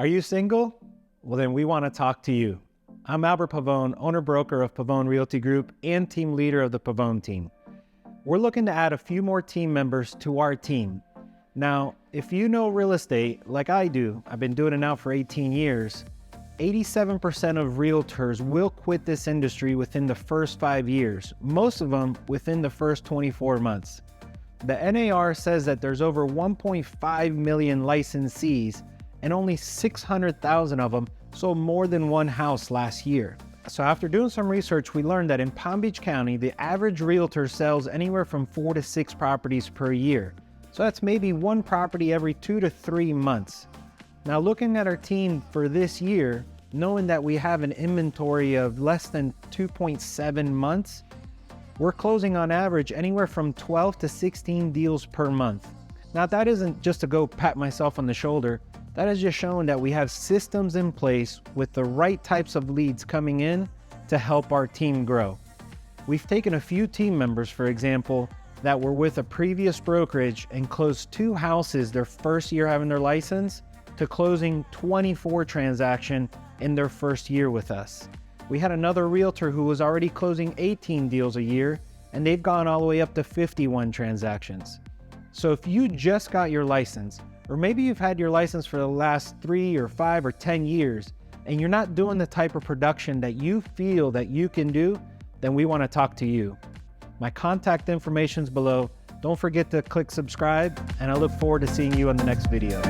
Are you single? Well, then we want to talk to you. I'm Albert Pavon, owner-broker of Pavon Realty Group and team leader of the Pavon team. We're looking to add a few more team members to our team. Now, if you know real estate like I do, I've been doing it now for 18 years, 87% of realtors will quit this industry within the first 5 years, most of them within the first 24 months. The NAR says that there's over 1.5 million licensees and only 600,000 of them sold more than one house last year. So after doing some research, we learned that in Palm Beach County, the average realtor sells anywhere from 4 to 6 properties per year. So that's maybe one property every 2 to 3 months. Now looking at our team for this year, knowing that we have an inventory of less than 2.7 months, we're closing on average anywhere from 12 to 16 deals per month. Now that isn't just to go pat myself on the shoulder, that is just showing that we have systems in place with the right types of leads coming in to help our team grow. We've taken a few team members, for example, that were with a previous brokerage and closed 2 houses their first year having their license to closing 24 transactions in their first year with us. We had another realtor who was already closing 18 deals a year, and they've gone all the way up to 51 transactions. So if you just got your license, or maybe you've had your license for the last 3 or 5 or 10 years, and you're not doing the type of production that you feel that you can do, then we want to talk to you. My contact information is below. Don't forget to click subscribe, and I look forward to seeing you on the next video.